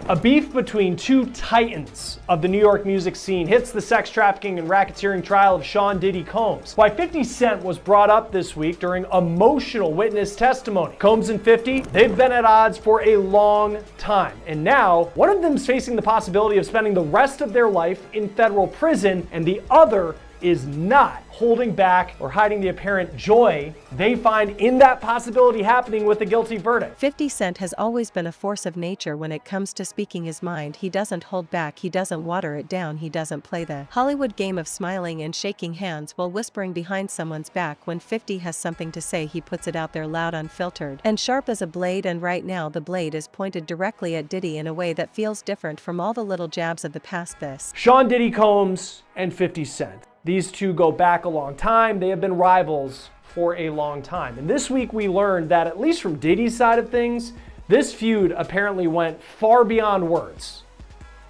A beef between two titans of the New York music scene hits the sex trafficking and racketeering trial of Sean Diddy Combs. Why 50 Cent was brought up this week during emotional witness testimony. Combs and 50, they've been at odds for a long time. And now, one of them's facing the possibility of spending the rest of their life in federal prison, and the other is not holding back or hiding the apparent joy they find in that possibility happening with a guilty verdict. 50 Cent has always been a force of nature when it comes to speaking his mind. He doesn't hold back, he doesn't water it down, he doesn't play the Hollywood game of smiling and shaking hands while whispering behind someone's back. When 50 has something to say, he puts it out there loud, unfiltered, and sharp as a blade. And right now the blade is pointed directly at Diddy in a way that feels different from all the little jabs of the past. This Sean Diddy Combs and 50 Cent. These two go back a long time. They have been rivals for a long time. And this week we learned that, at least from Diddy's side of things, this feud apparently went far beyond words.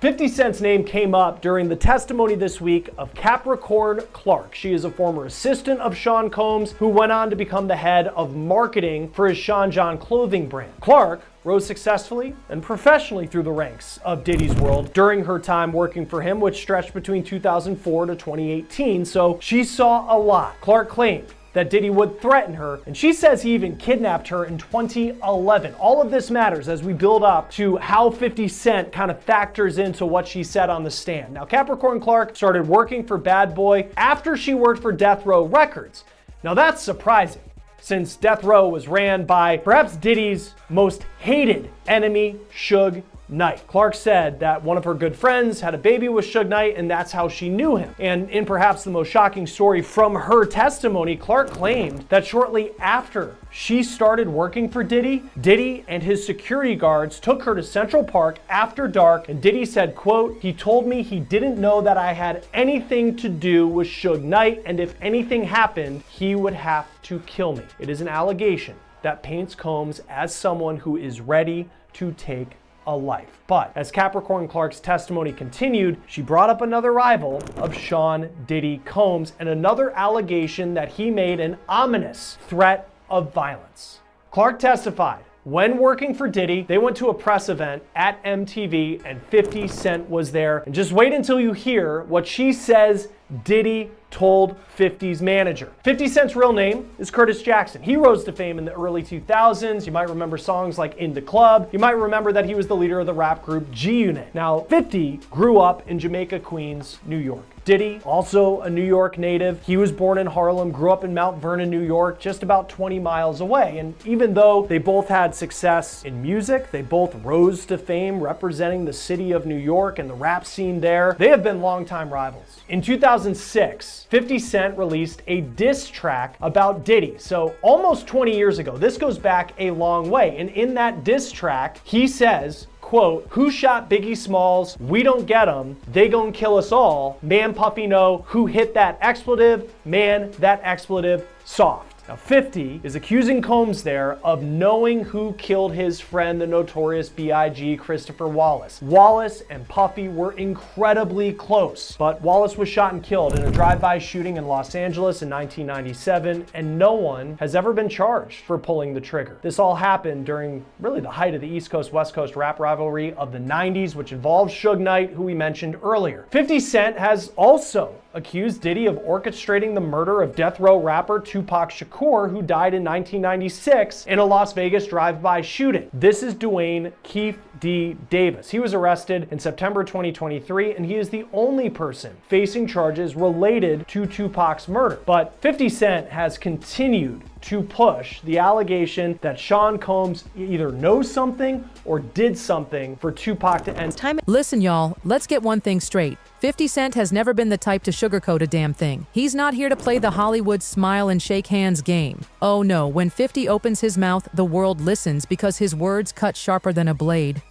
50 Cent's name came up during the testimony this week of Capricorn Clark. She is a former assistant of Sean Combs who went on to become the head of marketing for his Sean John clothing brand. Clark rose successfully and professionally through the ranks of Diddy's world during her time working for him, which stretched between 2004 to 2018, so she saw a lot. Clark claimed that Diddy would threaten her, and she says he even kidnapped her in 2011. All of this matters as we build up to how 50 Cent kind of factors into what she said on the stand. Now, Capricorn Clark started working for Bad Boy after she worked for Death Row Records. Now that's surprising, since Death Row was ran by perhaps Diddy's most hated enemy, Suge Knight. Clark said that one of her good friends had a baby with Suge Knight, and that's how she knew him. And in perhaps the most shocking story from her testimony, Clark claimed that shortly after she started working for Diddy, Diddy and his security guards took her to Central Park after dark, and Diddy said, quote, "He told me he didn't know that I had anything to do with Suge Knight, and if anything happened, he would have to kill me." It is an allegation that paints Combs as someone who is ready to take a life. But as Capricorn Clark's testimony continued, she brought up another rival of Sean Diddy Combs and another allegation that he made an ominous threat of violence. Clark testified, when working for Diddy, they went to a press event at MTV and 50 Cent was there. And just wait until you hear what she says Diddy told 50's manager. 50 Cent's real name is Curtis Jackson. He rose to fame in the early 2000s. You might remember songs like In the Club. You might remember that he was the leader of the rap group G-Unit. Now, 50 grew up in Jamaica, Queens, New York. Diddy, also a New York native. He was born in Harlem, grew up in Mount Vernon, New York, just about 20 miles away. And even though they both had success in music, they both rose to fame representing the city of New York and the rap scene there, they have been longtime rivals. In 2006, 50 Cent released a diss track about Diddy. So almost 20 years ago, this goes back a long way. And in that diss track, he says, quote, "Who shot Biggie Smalls? We don't get 'em. They gon' kill us all. Man, Puffy know who hit that expletive. Man, that expletive soft." Now 50 is accusing Combs there of knowing who killed his friend, the notorious B.I.G. Christopher Wallace. Wallace and Puffy were incredibly close, but Wallace was shot and killed in a drive-by shooting in Los Angeles in 1997, and no one has ever been charged for pulling the trigger. This all happened during really the height of the East Coast, West Coast rap rivalry of the 90s, which involved Suge Knight, who we mentioned earlier. 50 Cent has also accused Diddy of orchestrating the murder of death row rapper Tupac Shakur, who died in 1996 in a Las Vegas drive-by shooting. This is Dwayne Keith D. Davis. He was arrested in September 2023, and he is the only person facing charges related to Tupac's murder. But 50 Cent has continued to push the allegation that Sean Combs either knows something or did something for Tupac to end. Listen, y'all, let's get one thing straight. 50 Cent has never been the type to sugarcoat a damn thing. He's not here to play the Hollywood smile and shake hands game. Oh no, when 50 opens his mouth, the world listens because his words cut sharper than a blade.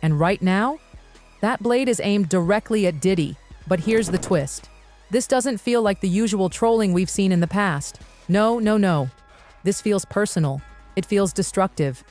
And right now, that blade is aimed directly at Diddy. But here's the twist. This doesn't feel like the usual trolling we've seen in the past. No, no, no. This feels personal. It feels destructive.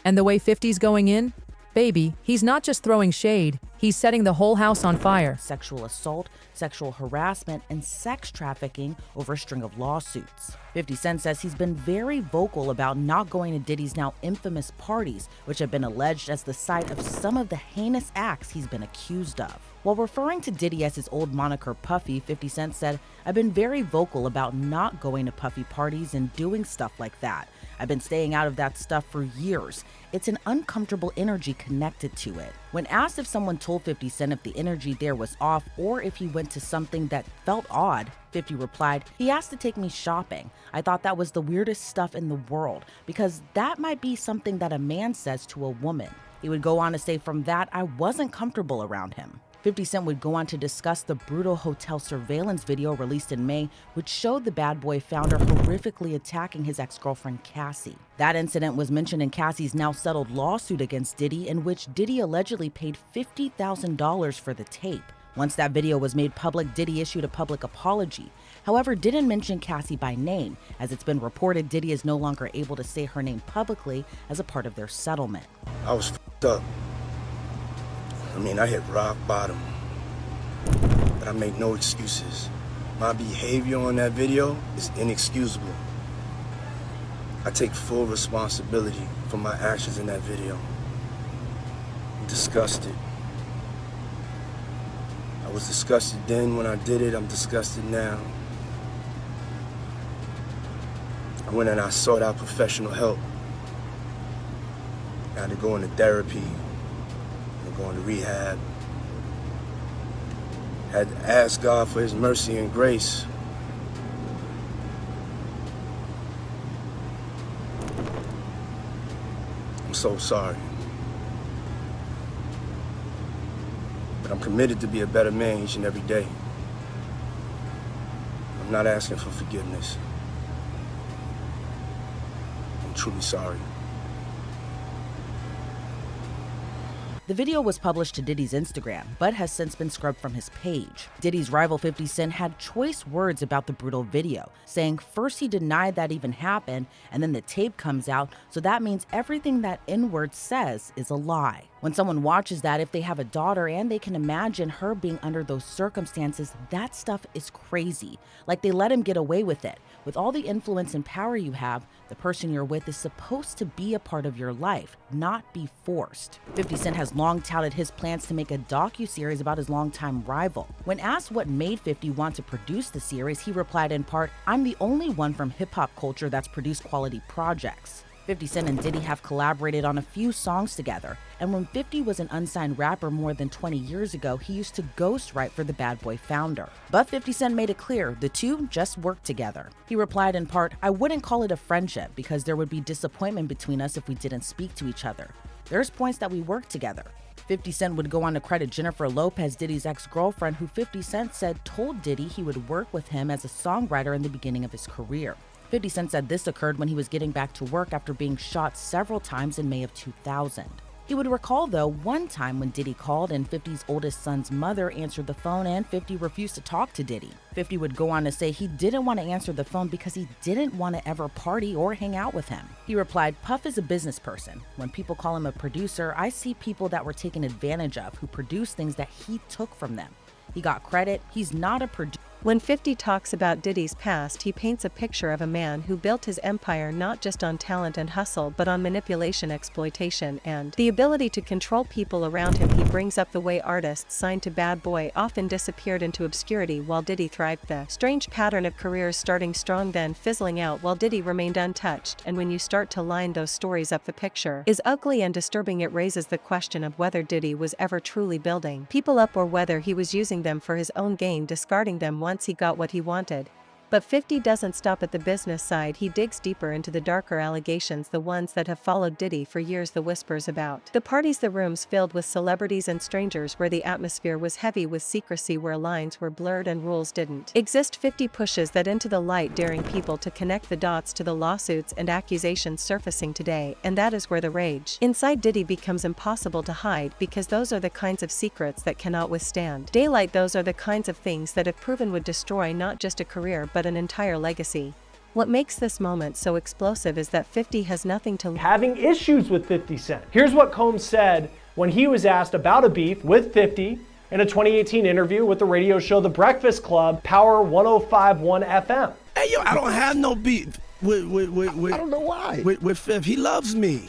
And the way 50's going in? Baby, he's not just throwing shade, He's setting the whole house on fire. Sexual assault, sexual harassment, and sex trafficking over a string of lawsuits. 50 Cent says he's been very vocal about not going to Diddy's now infamous parties, which have been alleged as the site of some of the heinous acts he's been accused of. While referring to Diddy as his old moniker Puffy, 50 Cent said, "I've been very vocal about not going to Puffy parties and doing stuff like that. I've been staying out of that stuff for years. It's an uncomfortable energy connected to it." When asked if someone told 50 Cent if the energy there was off or if he went to something that felt odd, 50 replied, "He asked to take me shopping. I thought that was the weirdest stuff in the world because that might be something that a man says to a woman." He would go on to say, "From that, I wasn't comfortable around him." 50 Cent would go on to discuss the brutal hotel surveillance video released in May, which showed the Bad Boy founder horrifically attacking his ex-girlfriend Cassie. That incident was mentioned in Cassie's now settled lawsuit against Diddy, in which Diddy allegedly paid $50,000 for the tape. Once that video was made public, Diddy issued a public apology. However, didn't mention Cassie by name, as it's been reported Diddy is no longer able to say her name publicly as a part of their settlement. I was f***ed up. I hit rock bottom, but I make no excuses. My behavior on that video is inexcusable. I take full responsibility for my actions in that video. I'm disgusted. I was disgusted then when I did it, I'm disgusted now. I went and I sought out professional help. I had to go into therapy. Going to rehab. Had to ask God for his mercy and grace. I'm so sorry. But I'm committed to be a better man each and every day. I'm not asking for forgiveness. I'm truly sorry. The video was published to Diddy's Instagram, but has since been scrubbed from his page. Diddy's rival 50 Cent had choice words about the brutal video, saying first he denied that even happened, and then the tape comes out, so that means everything that N-word says is a lie. When someone watches that, if they have a daughter and they can imagine her being under those circumstances, that stuff is crazy. Like they let him get away with it. With all the influence and power you have, the person you're with is supposed to be a part of your life, not be forced. 50 Cent has long touted his plans to make a docu-series about his longtime rival. When asked what made 50 want to produce the series, he replied in part, "I'm the only one from hip-hop culture that's produced quality projects." 50 Cent and Diddy have collaborated on a few songs together, and when 50 was an unsigned rapper more than 20 years ago, he used to ghostwrite for the Bad Boy founder. But 50 Cent made it clear the two just worked together. He replied in part, "I wouldn't call it a friendship because there would be disappointment between us if we didn't speak to each other. There's points that we work together." 50 Cent would go on to credit Jennifer Lopez, Diddy's ex-girlfriend, who 50 Cent said told Diddy he would work with him as a songwriter in the beginning of his career. 50 Cent said this occurred when he was getting back to work after being shot several times in May of 2000. He would recall, though, one time when Diddy called and 50's oldest son's mother answered the phone and 50 refused to talk to Diddy. 50 would go on to say he didn't want to answer the phone because he didn't want to ever party or hang out with him. He replied, "Puff is a business person. When people call him a producer, I see people that were taken advantage of who produce things that he took from them. He got credit. He's not a producer." When 50 talks about Diddy's past, he paints a picture of a man who built his empire not just on talent and hustle but on manipulation, exploitation, and the ability to control people around him. He brings up the way artists signed to Bad Boy often disappeared into obscurity while Diddy thrived, the strange pattern of careers starting strong then fizzling out while Diddy remained untouched, and when you start to line those stories up, the picture is ugly and disturbing. It raises the question of whether Diddy was ever truly building people up or whether he was using them for his own gain, discarding them once he got what he wanted. But 50 doesn't stop at the business side. He digs deeper into the darker allegations, the ones that have followed Diddy for years, the whispers about the parties, the rooms filled with celebrities and strangers where the atmosphere was heavy with secrecy, where lines were blurred and rules didn't exist. 50 pushes that into the light, daring people to connect the dots to the lawsuits and accusations surfacing today, and that is where the rage inside Diddy becomes impossible to hide, because those are the kinds of secrets that cannot withstand daylight. Those are the kinds of things that, if proven, would destroy not just a career but an entire legacy. What makes this moment so explosive is that 50 has nothing to having issues with 50 Cent. Here's what Combs said when he was asked about a beef with 50 in a 2018 interview with the radio show The Breakfast Club, Power 105.1 FM. Hey, yo, I don't have no beef with I don't know why. With Fifth. He loves me.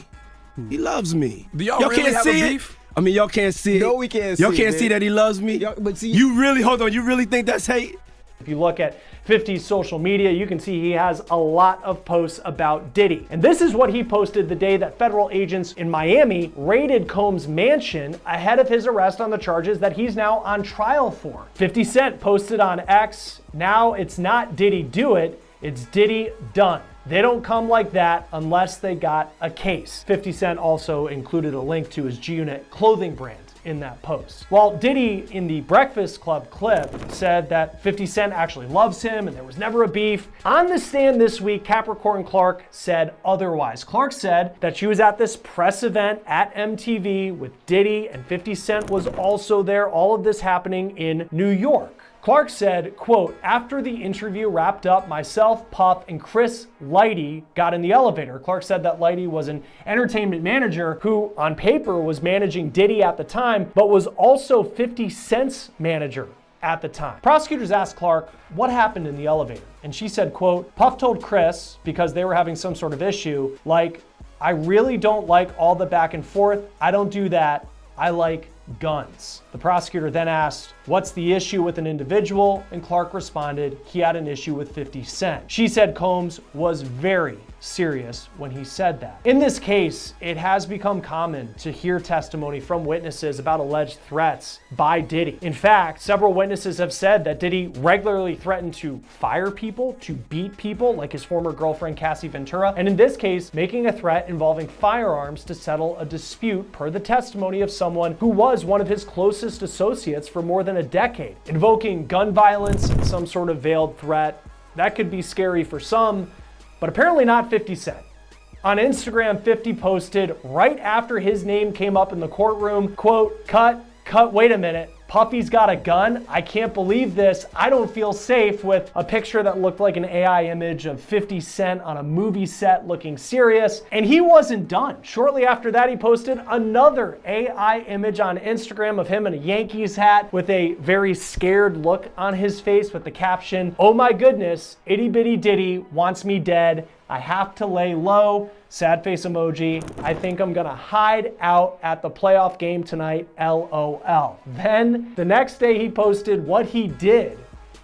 He loves me. Do y'all really can't have see a it? beef? I mean, y'all can't see it. No, we can't Y'all see can't it, see man. that he loves me? But see, you really, hold on, you really think that's hate? If you look at 50's social media, you can see he has a lot of posts about Diddy. And this is what he posted the day that federal agents in Miami raided Combs' mansion ahead of his arrest on the charges that he's now on trial for. 50 Cent posted on X, "Now it's not Diddy do it, it's Diddy done. They don't come like that unless they got a case." 50 Cent also included a link to his G-Unit clothing brand in that post. While Diddy in the Breakfast Club clip said that 50 Cent actually loves him and there was never a beef, on the stand this week, Capricorn Clark said otherwise. Clark said that she was at this press event at MTV with Diddy and 50 Cent was also there, all of this happening in New York. Clark said, quote, "After the interview wrapped up, myself, Puff, and Chris Lighty got in the elevator." Clark said that Lighty was an entertainment manager who, on paper, was managing Diddy at the time, but was also 50 Cent's manager at the time. Prosecutors asked Clark what happened in the elevator, and she said, quote, "Puff told Chris, because they were having some sort of issue, like, I really don't like all the back and forth. I don't do that. I like guns." The prosecutor then asked, "What's the issue with an individual?" And Clark responded, he had an issue with 50 Cent. She said Combs was very serious when he said that. In this case, it has become common to hear testimony from witnesses about alleged threats by Diddy. In fact, several witnesses have said that Diddy regularly threatened to fire people, to beat people, like his former girlfriend Cassie Ventura, and in this case, making a threat involving firearms to settle a dispute, per the testimony of someone who was one of his closest associates for more than a decade. Invoking gun violence and some sort of veiled threat, that could be scary for some, but apparently not 50 Cent. On Instagram, 50 posted right after his name came up in the courtroom, quote, cut, wait a minute. Puffy's got a gun? I can't believe this. I don't feel safe," with a picture that looked like an AI image of 50 Cent on a movie set looking serious. And he wasn't done. Shortly after that, he posted another AI image on Instagram of him in a Yankees hat with a very scared look on his face with the caption, "Oh my goodness, itty bitty Diddy wants me dead. I have to lay low." Sad face emoji. "I think I'm gonna hide out at the playoff game tonight, LOL." Then the next day he posted what he did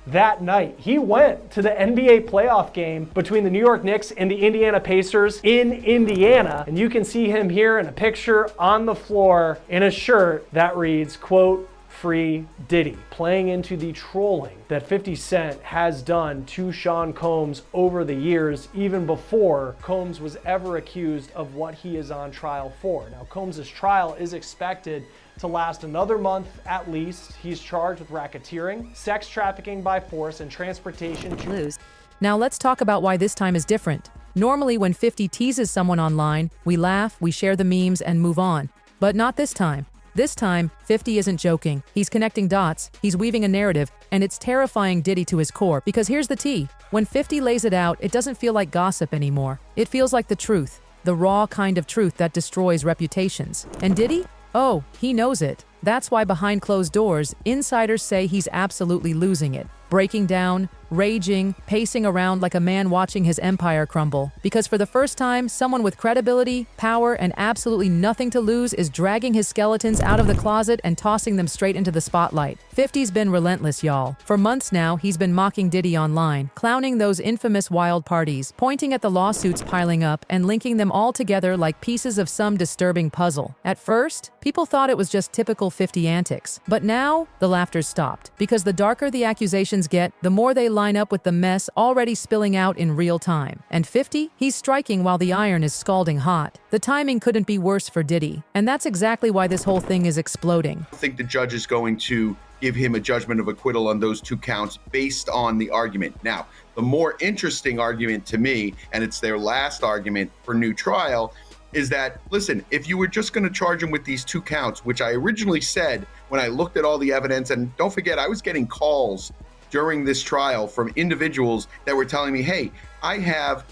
that night. He went to the NBA playoff game between the New York Knicks and the Indiana Pacers in Indiana. And you can see him here in a picture on the floor in a shirt that reads, quote, "Free Diddy," playing into the trolling that 50 Cent has done to Sean Combs over the years, even before Combs was ever accused of what he is on trial for. Now, Combs' trial is expected to last another month at least. He's charged with racketeering, sex trafficking by force, and transportation to Lose. Now let's talk about why this time is different. Normally when 50 teases someone online, we laugh, we share the memes, and move on. But not this time. This time, 50 isn't joking. He's connecting dots, he's weaving a narrative, and it's terrifying Diddy to his core. Because here's the tea. When 50 lays it out, it doesn't feel like gossip anymore. It feels like the truth. The raw kind of truth that destroys reputations. And Diddy? Oh, he knows it. That's why behind closed doors, insiders say he's absolutely losing it. Breaking down, raging, pacing around like a man watching his empire crumble. Because for the first time, someone with credibility, power, and absolutely nothing to lose is dragging his skeletons out of the closet and tossing them straight into the spotlight. 50's been relentless, y'all. For months now, he's been mocking Diddy online, clowning those infamous wild parties, pointing at the lawsuits piling up, and linking them all together like pieces of some disturbing puzzle. At first, people thought it was just typical 50 antics. But now, the laughter's stopped. Because the darker the accusations get, the more they line up with the mess already spilling out in real time. And 50? He's striking while the iron is scalding hot. The timing couldn't be worse for Diddy. And that's exactly why this whole thing is exploding. I think the judge is going to give him a judgment of acquittal on those two counts based on the argument. Now, the more interesting argument to me, and it's their last argument for new trial, is that, listen, if you were just going to charge him with these two counts, which I originally said when I looked at all the evidence, and don't forget, I was getting calls during this trial from individuals that were telling me, hey, I have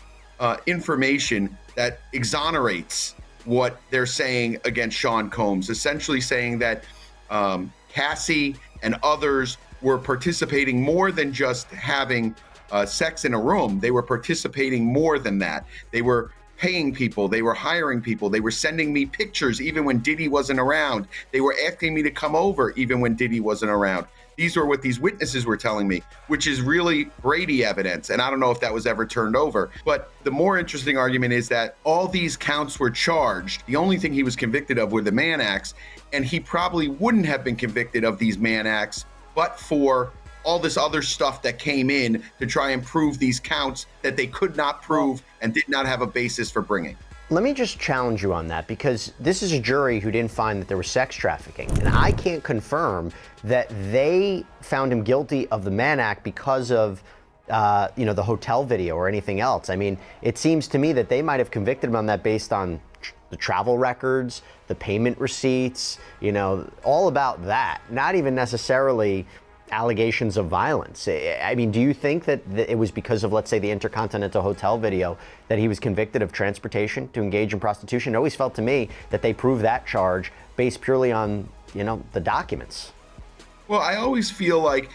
information that exonerates what they're saying against Sean Combs, essentially saying that Cassie and others were participating more than just having sex in a room. They were participating more than that. They were paying people, they were hiring people, they were sending me pictures even when Diddy wasn't around. They were asking me to come over even when Diddy wasn't around. These were what these witnesses were telling me, which is really Brady evidence. And I don't know if that was ever turned over. But the more interesting argument is that all these counts were charged. The only thing he was convicted of were the Mann Acts. And he probably wouldn't have been convicted of these Mann Acts, but for all this other stuff that came in to try and prove these counts that they could not prove and did not have a basis for bringing. Let me just challenge you on that, because this is a jury who didn't find that there was sex trafficking. And I can't confirm that they found him guilty of the Mann Act because of the hotel video or anything else. I mean, it seems to me that they might have convicted him on that based on the travel records, the payment receipts, all about that. Not even necessarily allegations of violence. I mean, do you think that it was because of, let's say, the Intercontinental Hotel video that he was convicted of transportation to engage in prostitution? It always felt to me that they proved that charge based purely on, the documents. Well, I always feel like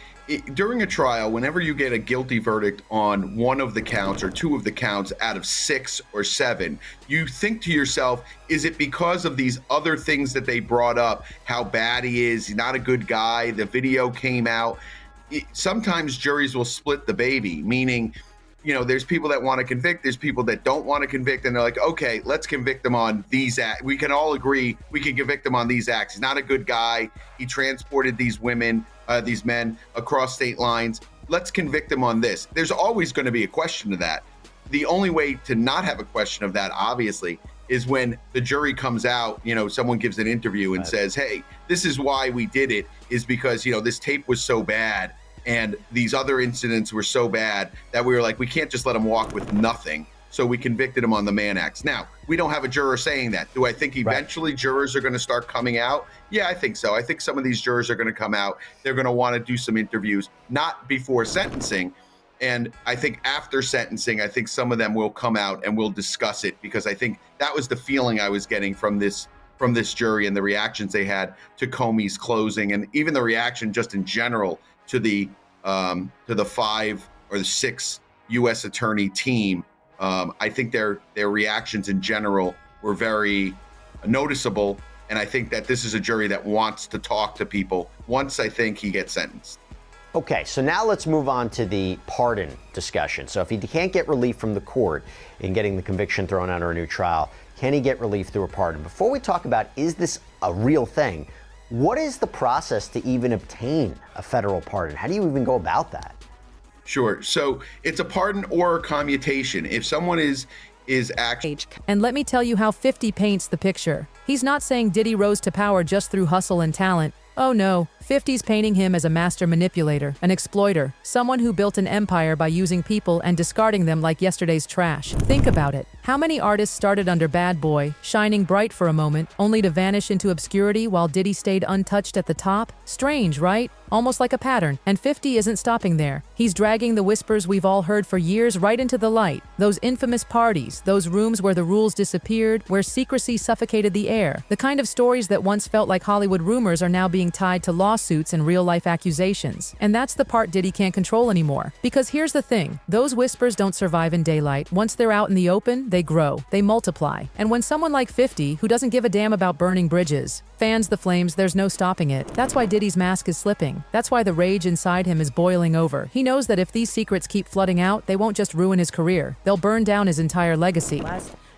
during a trial, whenever you get a guilty verdict on one of the counts or two of the counts out of 6 or 7, you think to yourself, is it because of these other things that they brought up? How bad he is, he's not a good guy, the video came out. Sometimes juries will split the baby, meaning, there's people that want to convict, there's people that don't want to convict, and they're like, okay, let's convict him on these acts. We can all agree we can convict him on these acts. He's not a good guy. He transported these men across state lines. Let's convict him on this. There's always going to be a question of that. The only way to not have a question of that, obviously, is when the jury comes out, someone gives an interview and says, hey, this is why we did it, is because, this tape was so bad and these other incidents were so bad that we were like, we can't just let him walk with nothing. So we convicted him on the Mann Acts. Now, we don't have a juror saying that. Do I think eventually jurors are going to start coming out? Yeah, I think so. I think some of these jurors are going to come out. They're going to want to do some interviews, not before sentencing. And I think after sentencing, I think some of them will come out and we'll discuss it, because I think that was the feeling I was getting from this jury and the reactions they had to Comey's closing, and even the reaction just in general to the 5 or the 6 U.S. attorney team. I think their reactions in general were very noticeable, and I think that this is a jury that wants to talk to people once I think he gets sentenced. Okay, so now let's move on to the pardon discussion. So if he can't get relief from the court in getting the conviction thrown out or a new trial, can he get relief through a pardon? Before we talk about, is this a real thing, what is the process to even obtain a federal pardon? How do you even go about that? Sure. So it's a pardon or a commutation. If someone is actually... And let me tell you how 50 paints the picture. He's not saying Diddy rose to power just through hustle and talent. Oh no, 50's painting him as a master manipulator, an exploiter, someone who built an empire by using people and discarding them like yesterday's trash. Think about it. How many artists started under Bad Boy, shining bright for a moment, only to vanish into obscurity while Diddy stayed untouched at the top? Strange, right? Almost like a pattern. And 50 isn't stopping there. He's dragging the whispers we've all heard for years right into the light. Those infamous parties, those rooms where the rules disappeared, where secrecy suffocated the air. The kind of stories that once felt like Hollywood rumors are now being tied to lawsuits and real-life accusations. And that's the part Diddy can't control anymore. Because here's the thing, those whispers don't survive in daylight. Once they're out in the open, they grow, they multiply. And when someone like 50, who doesn't give a damn about burning bridges, fans the flames, there's no stopping it. That's why Diddy's mask is slipping. That's why the rage inside him is boiling over. He knows that if these secrets keep flooding out, they won't just ruin his career. They'll burn down his entire legacy.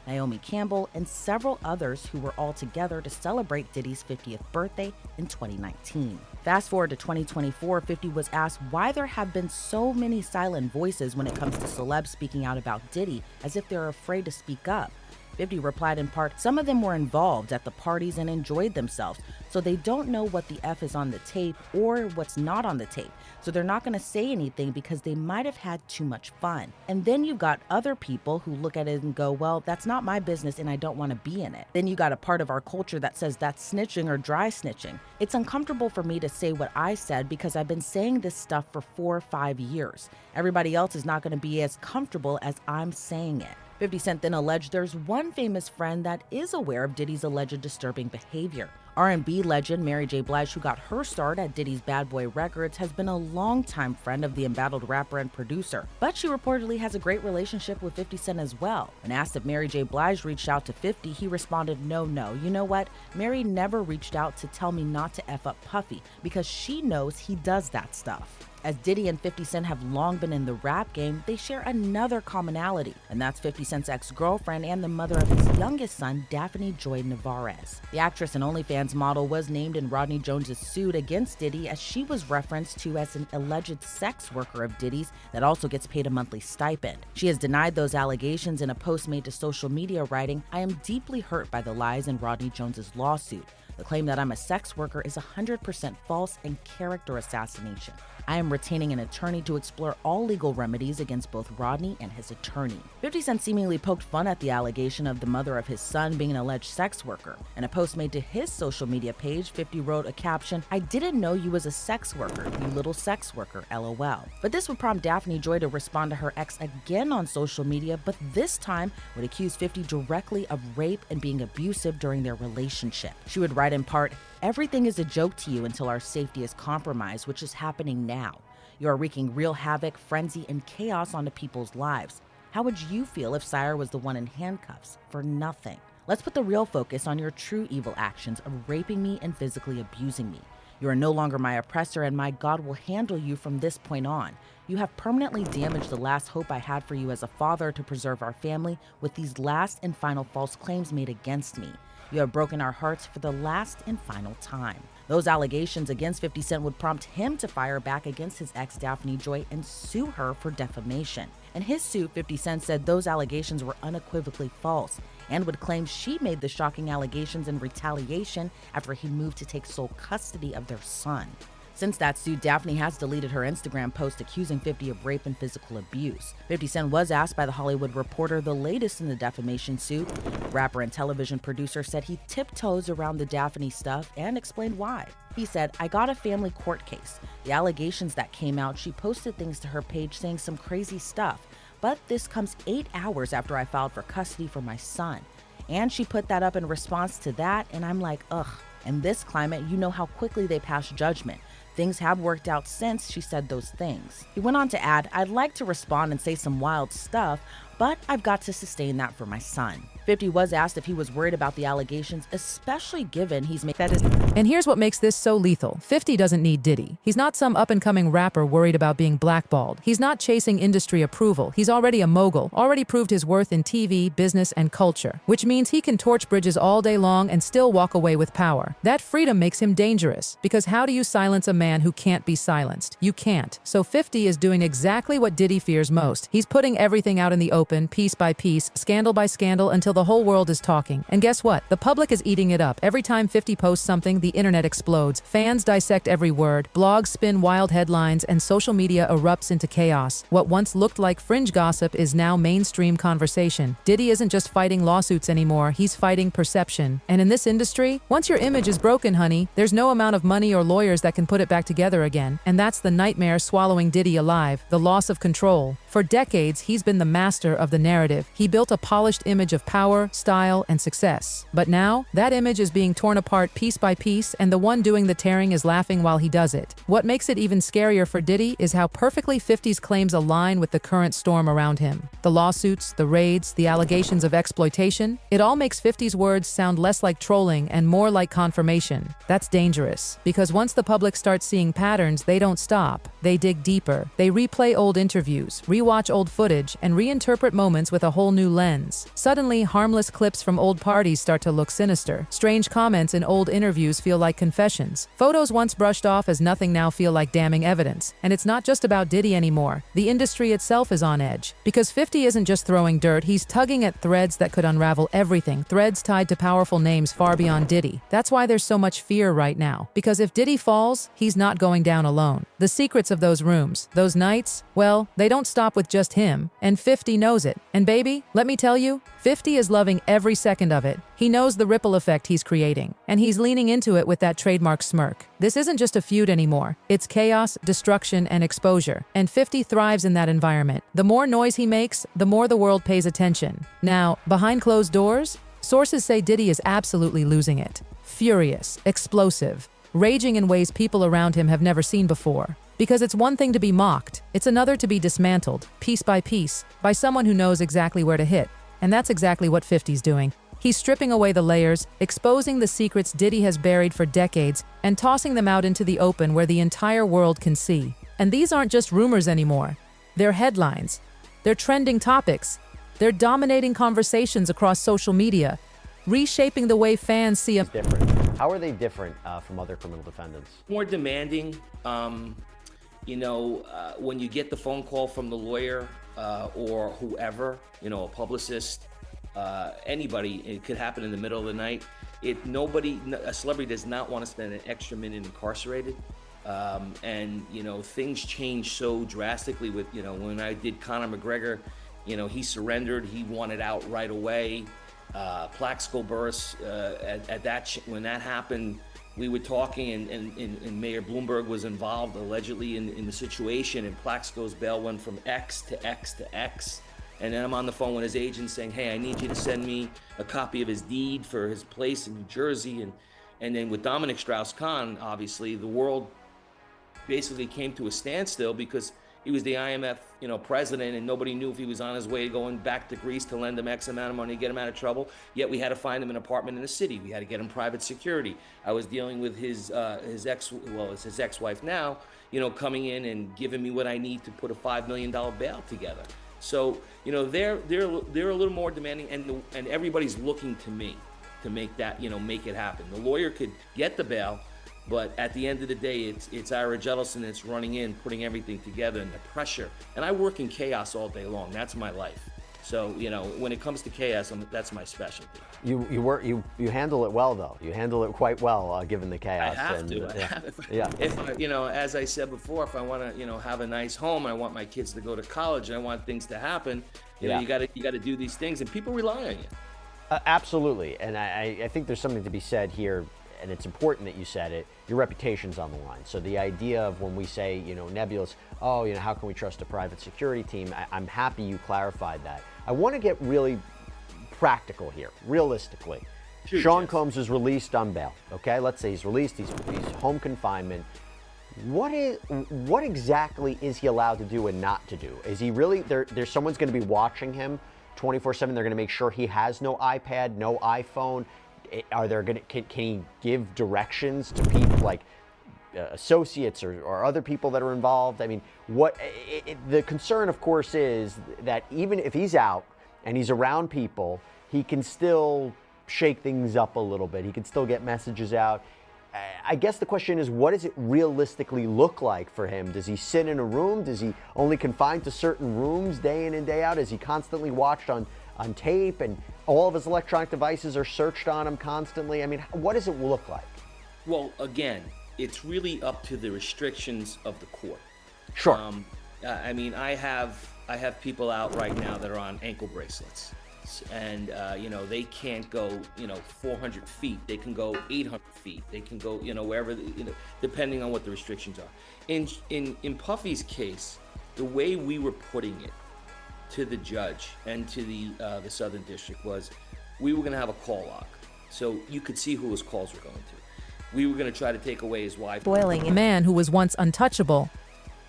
Naomi Campbell, and several others who were all together to celebrate Diddy's 50th birthday in 2019. Fast forward to 2024, 50 was asked why there have been so many silent voices when it comes to celebs speaking out about Diddy, as if they're afraid to speak up. 50 replied in part, some of them were involved at the parties and enjoyed themselves, so they don't know what the F is on the tape or what's not on the tape. So they're not going to say anything because they might have had too much fun. And then you've got other people who look at it and go, well, that's not my business and I don't want to be in it. Then you got a part of our culture that says that's snitching or dry snitching. It's uncomfortable for me to say what I said because I've been saying this stuff for 4 or 5 years. Everybody else is not going to be as comfortable as I'm saying it. 50 Cent then alleged there's one famous friend that is aware of Diddy's alleged disturbing behavior. R&B legend Mary J. Blige, who got her start at Diddy's Bad Boy Records, has been a longtime friend of the embattled rapper and producer, but she reportedly has a great relationship with 50 Cent as well. When asked if Mary J. Blige reached out to 50, he responded, no, you know what? Mary never reached out to tell me not to F up Puffy because she knows he does that stuff. As Diddy and 50 Cent have long been in the rap game, they share another commonality, and that's 50 Cent's ex-girlfriend and the mother of his youngest son, Daphne Joy Navarez. The actress and OnlyFans model was named in Rodney Jones' suit against Diddy as she was referenced to as an alleged sex worker of Diddy's that also gets paid a monthly stipend. She has denied those allegations in a post made to social media, writing, "I am deeply hurt by the lies in Rodney Jones' lawsuit. The claim that I'm a sex worker is 100% false and character assassination. I am retaining an attorney to explore all legal remedies against both Rodney and his attorney." 50 Cent seemingly poked fun at the allegation of the mother of his son being an alleged sex worker. In a post made to his social media page, 50 wrote a caption, "I didn't know you was a sex worker, you little sex worker, LOL." But this would prompt Daphne Joy to respond to her ex again on social media, but this time would accuse 50 directly of rape and being abusive during their relationship. She would write in part, "Everything is a joke to you until our safety is compromised, which is happening now. You are wreaking real havoc, frenzy, and chaos onto people's lives. How would you feel if Sire was the one in handcuffs for nothing? Let's put the real focus on your true evil actions of raping me and physically abusing me. You are no longer my oppressor, and my God will handle you from this point on. You have permanently damaged the last hope I had for you as a father to preserve our family with these last and final false claims made against me. You have broken our hearts for the last and final time." Those allegations against 50 Cent would prompt him to fire back against his ex Daphne Joy and sue her for defamation. In his suit, 50 Cent said those allegations were unequivocally false and would claim she made the shocking allegations in retaliation after he moved to take sole custody of their son. Since that suit, Daphne has deleted her Instagram post accusing 50 of rape and physical abuse. 50 Cent was asked by The Hollywood Reporter the latest in the defamation suit. Rapper and television producer said he tiptoes around the Daphne stuff and explained why. He said, "I got a family court case. The allegations that came out, she posted things to her page saying some crazy stuff. But this comes 8 hours after I filed for custody for my son. And she put that up in response to that, and I'm like, ugh. In this climate, you know how quickly they pass judgment. Things have worked out since she said those things." He went on to add, "I'd like to respond and say some wild stuff, but I've got to sustain that for my son." 50 was asked if he was worried about the allegations, especially given he's made And here's what makes this so lethal. 50 doesn't need Diddy. He's not some up-and-coming rapper worried about being blackballed. He's not chasing industry approval. He's already a mogul, already proved his worth in TV, business, and culture, which means he can torch bridges all day long and still walk away with power. That freedom makes him dangerous, because how do you silence a man who can't be silenced? You can't. So 50 is doing exactly what Diddy fears most. He's putting everything out in the open, piece by piece, scandal by scandal, until the whole world is talking. And guess what? The public is eating it up. Every time 50 posts something, the internet explodes. Fans dissect every word, blogs spin wild headlines, and social media erupts into chaos. What once looked like fringe gossip is now mainstream conversation. Diddy isn't just fighting lawsuits anymore, he's fighting perception. And in this industry, once your image is broken, honey, there's no amount of money or lawyers that can put it back together again. And that's the nightmare swallowing Diddy alive, the loss of control. For decades, he's been the master of the narrative. He built a polished image of power, style, and success. But now, that image is being torn apart piece by piece, and the one doing the tearing is laughing while he does it. What makes it even scarier for Diddy is how perfectly 50's claims align with the current storm around him. The lawsuits, the raids, the allegations of exploitation, it all makes 50's words sound less like trolling and more like confirmation. That's dangerous, because once the public starts seeing patterns, they don't stop. They dig deeper. They replay old interviews, rewatch old footage, and reinterpret moments with a whole new lens. Suddenly, harmless clips from old parties start to look sinister. Strange comments in old interviews feel like confessions. Photos once brushed off as nothing now feel like damning evidence. And it's not just about Diddy anymore. The industry itself is on edge. Because 50 isn't just throwing dirt, he's tugging at threads that could unravel everything, threads tied to powerful names far beyond Diddy. That's why there's so much fear right now. Because if Diddy falls, he's not going down alone. The secrets of those rooms, those nights, well, they don't stop with just him. And 50 knows knows it. And baby, let me tell you, 50 is loving every second of it. He knows the ripple effect he's creating, and he's leaning into it with that trademark smirk. This isn't just a feud anymore. It's chaos, destruction, and exposure. And 50 thrives in that environment. The more noise he makes, the more the world pays attention. Now, behind closed doors, sources say Diddy is absolutely losing it. Furious, explosive, raging in ways people around him have never seen before. Because it's one thing to be mocked, it's another to be dismantled, piece by someone who knows exactly where to hit. And that's exactly what 50's doing. He's stripping away the layers, exposing the secrets Diddy has buried for decades, and tossing them out into the open where the entire world can see. And these aren't just rumors anymore. They're headlines. They're trending topics. They're dominating conversations across social media, reshaping the way fans see him. Different. How are they different from other criminal defendants? More demanding. When you get the phone call from the lawyer or whoever, a publicist, anybody, it could happen in the middle of the night. A celebrity does not want to spend an extra minute incarcerated. Things change so drastically with, when I did Conor McGregor, he surrendered, he wanted out right away. Plaxico burst, when that happened, we were talking and Mayor Bloomberg was involved allegedly in the situation, and Plaxico's bail went from X to X to X. And then I'm on the phone with his agent saying, hey, I need you to send me a copy of his deed for his place in New Jersey. And then with Dominic Strauss-Kahn, obviously, the world basically came to a standstill because he was the IMF, president, and nobody knew if he was on his way going back to Greece to lend him X amount of money to get him out of trouble. Yet we had to find him an apartment in the city. We had to get him private security. I was dealing with his ex-wife now, coming in and giving me what I need to put a $5 million bail together. So, they're a little more demanding, and everybody's looking to me to make that, make it happen. The lawyer could get the bail, but at the end of the day, it's Ira Jellison that's running in, putting everything together, and the pressure. And I work in chaos all day long. That's my life. So, when it comes to chaos, that's my specialty. You handle it well, though. You handle it quite well, given the chaos. I have to. If as I said before, if I want to, have a nice home, I want my kids to go to college, and I want things to happen. You got to do these things, and people rely on you. Absolutely, and I think there's something to be said here. And it's important that you said it, your reputation's on the line. So the idea of when we say, nebulous, how can we trust a private security team? I'm happy you clarified that. I want to get really practical here, realistically. Sure, Sean Combs is released on bail, okay? Let's say he's released, he's home confinement. What exactly is he allowed to do and not to do? Is he really, there's someone's going to be watching him 24/7, they're going to make sure he has no iPad, no iPhone. Can he give directions to people like associates or other people that are involved? I mean, the concern, of course, is that even if he's out and he's around people, he can still shake things up a little bit. He can still get messages out. I guess the question is, what does it realistically look like for him? Does he sit in a room? Does he only confined to certain rooms day in and day out? Is he constantly watched on tape and all of his electronic devices are searched on him constantly? I mean, what does it look like? Well, again, it's really up to the restrictions of the court. Sure. I have people out right now that are on ankle bracelets, and they can't go 400 feet. They can go 800 feet. They can go wherever depending on what the restrictions are. In Puffy's case, the way we were putting it to the judge and to the Southern District was, we were going to have a call log, so you could see who his calls were going to. We were going to try to take away his wife. Boiling a man who was once untouchable.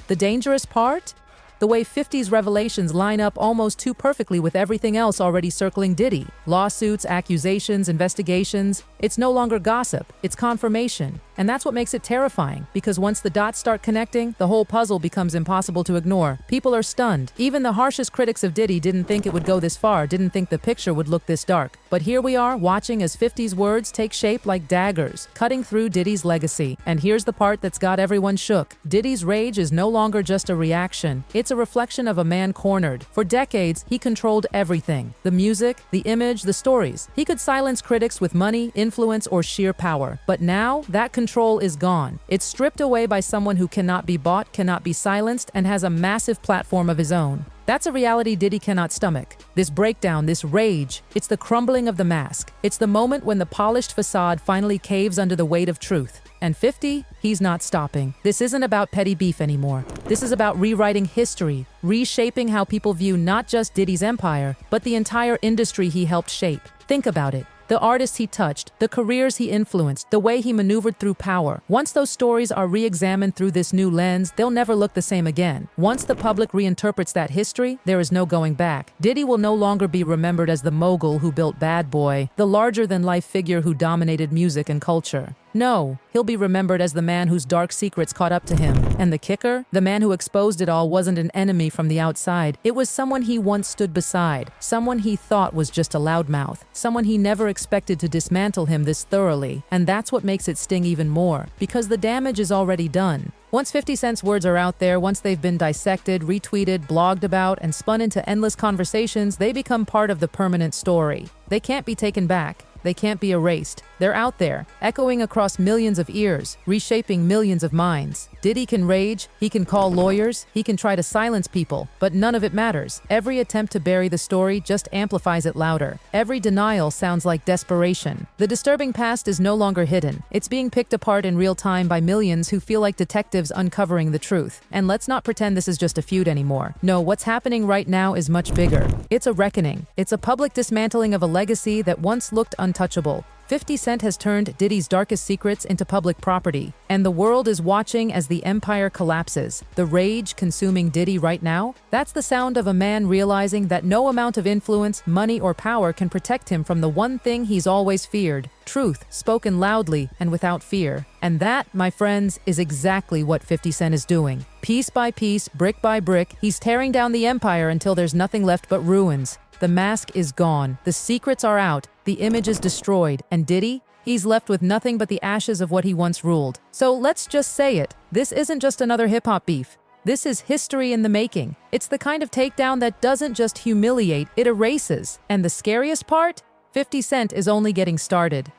The dangerous part? The way 50's revelations line up almost too perfectly with everything else already circling Diddy. Lawsuits, accusations, investigations. It's no longer gossip, it's confirmation. And that's what makes it terrifying, because once the dots start connecting, the whole puzzle becomes impossible to ignore. People are stunned. Even the harshest critics of Diddy didn't think it would go this far, didn't think the picture would look this dark. But here we are, watching as 50's words take shape like daggers, cutting through Diddy's legacy. And here's the part that's got everyone shook. Diddy's rage is no longer just a reaction. It's a reflection of a man cornered. For decades, he controlled everything. The music, the image, the stories. He could silence critics with money, influence, or sheer power. But now, that control is gone. It's stripped away by someone who cannot be bought, cannot be silenced, and has a massive platform of his own. That's a reality Diddy cannot stomach. This breakdown, this rage, it's the crumbling of the mask. It's the moment when the polished facade finally caves under the weight of truth. And 50, he's not stopping. This isn't about petty beef anymore. This is about rewriting history, reshaping how people view not just Diddy's empire, but the entire industry he helped shape. Think about it. The artists he touched, the careers he influenced, the way he maneuvered through power. Once those stories are re-examined through this new lens, they'll never look the same again. Once the public reinterprets that history, there is no going back. Diddy will no longer be remembered as the mogul who built Bad Boy, the larger-than-life figure who dominated music and culture. No, he'll be remembered as the man whose dark secrets caught up to him. And the kicker? The man who exposed it all wasn't an enemy from the outside. It was someone he once stood beside, someone he thought was just a loudmouth, someone he never expected to dismantle him this thoroughly. And that's what makes it sting even more, because the damage is already done. Once 50 Cent's words are out there, once they've been dissected, retweeted, blogged about, and spun into endless conversations, they become part of the permanent story. They can't be taken back. They can't be erased. They're out there, echoing across millions of ears, reshaping millions of minds. Diddy can rage, he can call lawyers, he can try to silence people, but none of it matters. Every attempt to bury the story just amplifies it louder. Every denial sounds like desperation. The disturbing past is no longer hidden. It's being picked apart in real time by millions who feel like detectives uncovering the truth. And let's not pretend this is just a feud anymore. No, what's happening right now is much bigger. It's a reckoning. It's a public dismantling of a legacy that once looked untouchable. 50 Cent has turned Diddy's darkest secrets into public property, and the world is watching as the empire collapses. The rage consuming Diddy right now? That's the sound of a man realizing that no amount of influence, money, or power can protect him from the one thing he's always feared: truth, spoken loudly and without fear. And that, my friends, is exactly what 50 Cent is doing. Piece by piece, brick by brick, he's tearing down the empire until there's nothing left but ruins. The mask is gone, the secrets are out, the image is destroyed, and Diddy? He's left with nothing but the ashes of what he once ruled. So let's just say it, this isn't just another hip-hop beef. This is history in the making. It's the kind of takedown that doesn't just humiliate, it erases. And the scariest part? 50 Cent is only getting started.